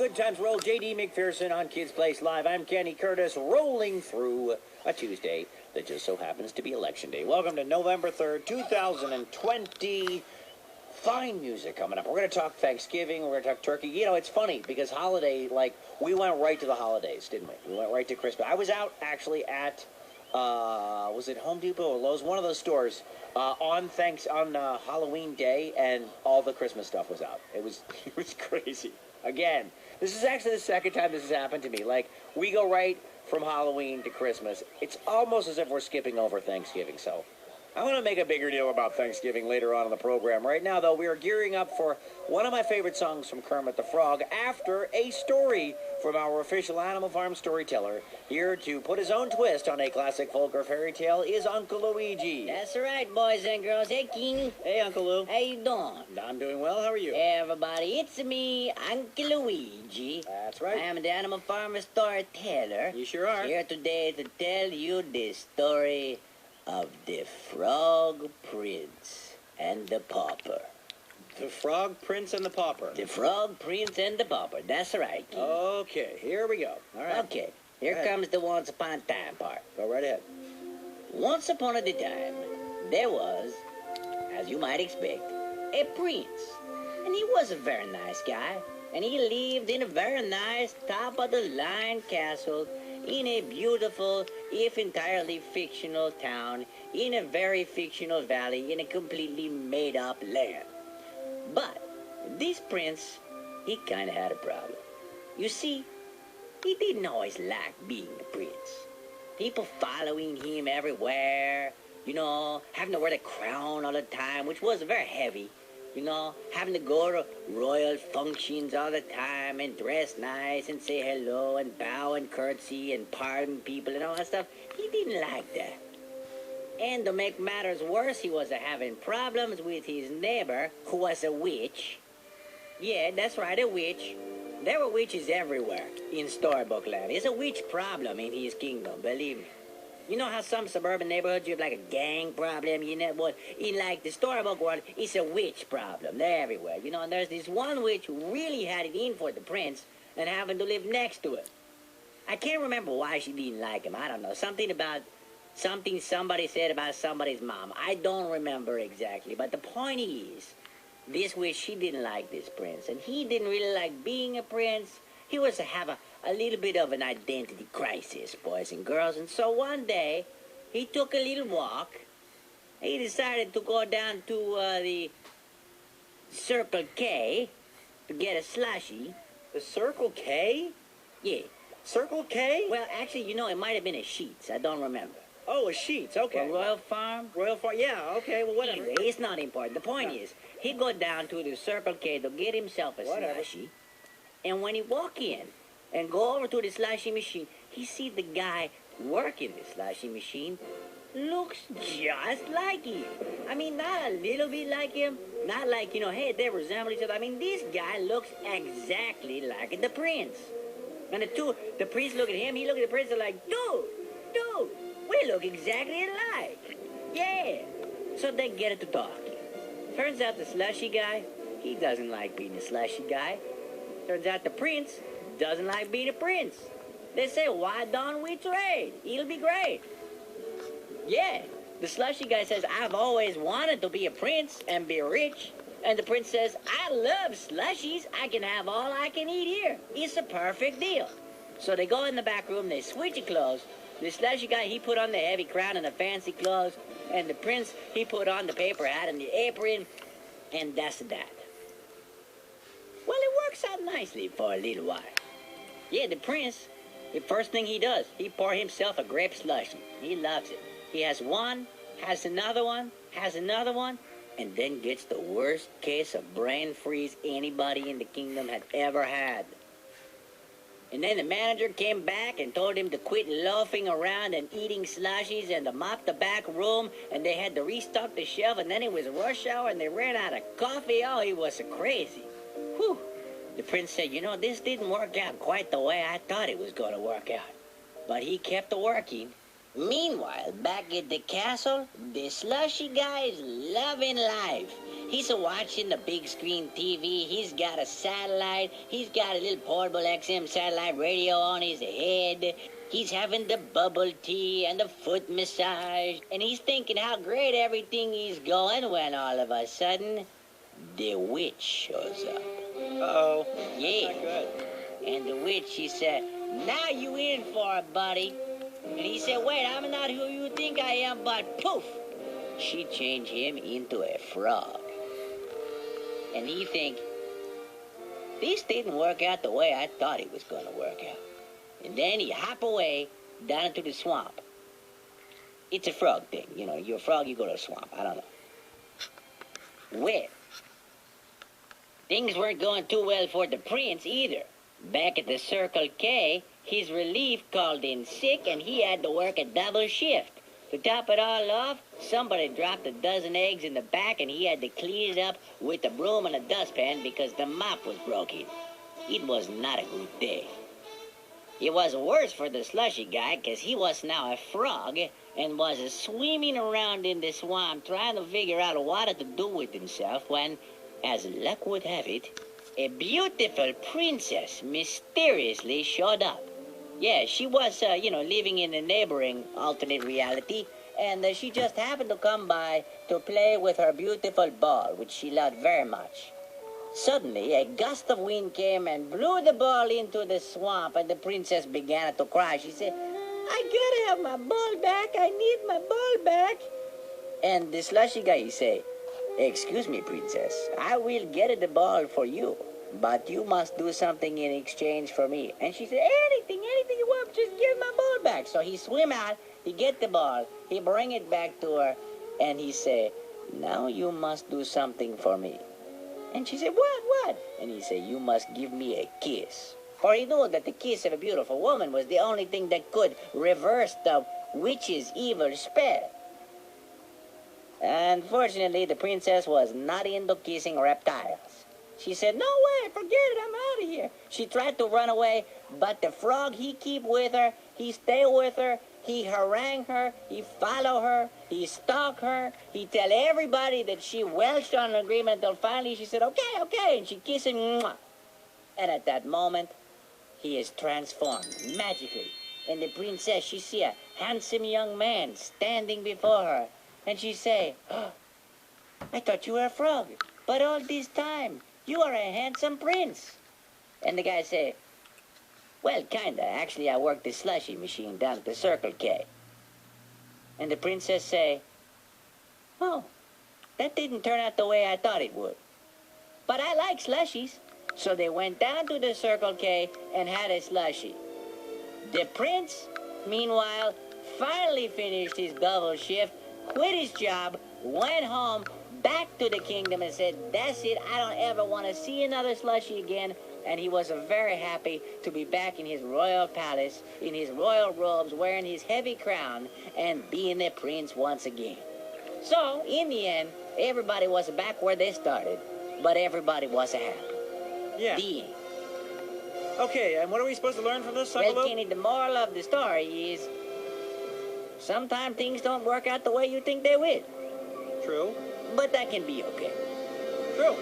Good times roll. J.D. McPherson on Kids Place Live. I'm Kenny Curtis, rolling through a Tuesday that just so happens to be Election Day. Welcome to November 3rd, 2020. Fine music coming up. We're going to talk Thanksgiving. We're going to talk turkey. You know, it's funny because holiday, we went right to the holidays, didn't we? We went right to Christmas. I was out actually at, was it Home Depot or Lowe's? One of those stores on Halloween Day, and all the Christmas stuff was out. It was crazy. Again, this is actually the second time this has happened to me. We go right from Halloween to Christmas. It's almost as if we're skipping over Thanksgiving, so I want to make a bigger deal about Thanksgiving later on in the program. Right now, though, we are gearing up for one of my favorite songs from Kermit the Frog after a story from our official Animal Farm storyteller. Here to put his own twist on a classic folk or fairy tale is Uncle Luigi. That's right, boys and girls. Hey, King. Hey, Uncle Lou. How you doing? I'm doing well. How are you? Hey, everybody. It's me, Uncle Luigi. That's right. I am the Animal Farm storyteller. You sure are. Here today to tell you the story of the Frog Prince and the Pauper. The Frog Prince and the Pauper. The Frog Prince and the Pauper. That's right, King. Okay, here we go. All right. Okay, here comes the once upon a time part. Go right ahead. Once upon a time, there was, as you might expect, a prince. And he was a very nice guy. And he lived in a very nice top-of-the-line castle in a beautiful, if entirely fictional town, in a very fictional valley, in a completely made-up land. But this prince, he kind of had a problem. You see, he didn't always like being a prince. People following him everywhere, having to wear the crown all the time, which was very heavy. Having to go to royal functions all the time and dress nice and say hello and bow and curtsy and pardon people and all that stuff. He didn't like that. And to make matters worse, he was having problems with his neighbor, who was a witch. Yeah, that's right, a witch. There were witches everywhere in Storybook Land. It's a witch problem in his kingdom, believe me. You know how some suburban neighborhoods you have a gang problem? Well, in the storybook world, it's a witch problem. They're everywhere. And there's this one witch who really had it in for the prince and happened to live next to him. I can't remember why she didn't like him. I don't know. Something somebody said about somebody's mom. I don't remember exactly. But the point is, this witch, she didn't like this prince. And he didn't really like being a prince. He was to have a little bit of an identity crisis, boys and girls. And so one day, he took a little walk. He decided to go down to the Circle K to get a slushie. The Circle K? Yeah. Circle K? Well, actually, it might have been a Sheetz. I don't remember. Oh, a Sheetz, okay. A Royal Farm? Royal Farm, yeah, okay, well, whatever. Anyway, it's not important. The point is, he go down to the Circle K to get himself a slushie. And when he walk in and go over to the slushie machine, he see the guy working the slushie machine looks just like him. I mean, not a little bit like him. Not like, hey, they resemble each other. I mean, this guy looks exactly like the prince. And the prince look at him, he look at the prince and like, dude, we look exactly alike. Yeah. So they get it to talking. Turns out the slushie guy, he doesn't like being a slushie guy. Turns out the prince doesn't like being a prince. They say, why don't we trade? It'll be great. Yeah, the slushie guy says, I've always wanted to be a prince and be rich. And the prince says, I love slushies. I can have all I can eat here. It's a perfect deal. So they go in the back room, they switch clothes. The slushie guy, he put on the heavy crown and the fancy clothes. And the prince, he put on the paper hat and the apron. And that's that. Well, it works out nicely for a little while. Yeah, the prince, the first thing he does, he pour himself a grape slushie. He loves it. He has one, has another one, and then gets the worst case of brain freeze anybody in the kingdom had ever had. And then the manager came back and told him to quit loafing around and eating slushies and to mop the back room, and they had to restock the shelf, and then it was rush hour and they ran out of coffee. Oh, he was crazy. Whew. The prince said, this didn't work out quite the way I thought it was going to work out. But he kept working. Meanwhile, back at the castle, the slushy guy is loving life. He's watching the big screen TV. He's got a satellite. He's got a little portable XM satellite radio on his head. He's having the bubble tea and the foot massage. And he's thinking how great everything is going when all of a sudden, the witch shows up. Uh-oh. Yeah. Not good. And the witch, she said, "Now you in for it, buddy." And he said, "Wait, I'm not who you think I am," but poof, she changed him into a frog. And he think, this didn't work out the way I thought it was going to work out. And then he hop away down into the swamp. It's a frog thing. You know, you're a frog, you go to a swamp. I don't know. Well, things weren't going too well for the prince either. Back at the Circle K, his relief called in sick and he had to work a double shift. To top it all off, somebody dropped a dozen eggs in the back and he had to clean it up with a broom and a dustpan because the mop was broken. It was not a good day. It was worse for the slushy guy because he was now a frog and was swimming around in the swamp trying to figure out what to do with himself when, as luck would have it, a beautiful princess mysteriously showed up. Yeah, she was, living in a neighboring alternate reality, and she just happened to come by to play with her beautiful ball, which she loved very much. Suddenly, a gust of wind came and blew the ball into the swamp, and the princess began to cry. She said, "I gotta have my ball back. I need my ball back." And the slushy guy, he say, "Excuse me, princess. I will get the ball for you, but you must do something in exchange for me." And she said, anything you want, just give my ball back. So he swim out, he get the ball, he bring it back to her, and he say, "Now you must do something for me." And she said, what? And he said, "You must give me a kiss." For he knew that the kiss of a beautiful woman was the only thing that could reverse the witch's evil spell. Unfortunately, the princess was not into kissing reptiles. She said, "No way, forget it, I'm out of here." She tried to run away, but the frog, he keep with her, he stay with her, he harangue her, he follow her, he stalk her, he tell everybody that she welched on an agreement until finally she said, okay, and she kissed him, mwah. And at that moment, he is transformed magically. And the princess, she see a handsome young man standing before her, and she say, "Oh, I thought you were a frog, but all this time, you are a handsome prince." And the guy say, "Well, kinda. Actually, I work the slushy machine down at the Circle K." And the princess say, "Oh, that didn't turn out the way I thought it would. But I like slushies." So they went down to the Circle K and had a slushie. The prince, meanwhile, finally finished his double shift, quit his job, went home, back to the kingdom and said, "That's it, I don't ever want to see another slushie again." And he was very happy to be back in his royal palace, in his royal robes, wearing his heavy crown, and being a prince once again. So, in the end, everybody was back where they started, but everybody was happy. Yeah. The end. Okay, and what are we supposed to learn from this, Well, Suckalope? Kenny, the moral of the story is sometimes things don't work out the way you think they will, True. but that can be okay. True.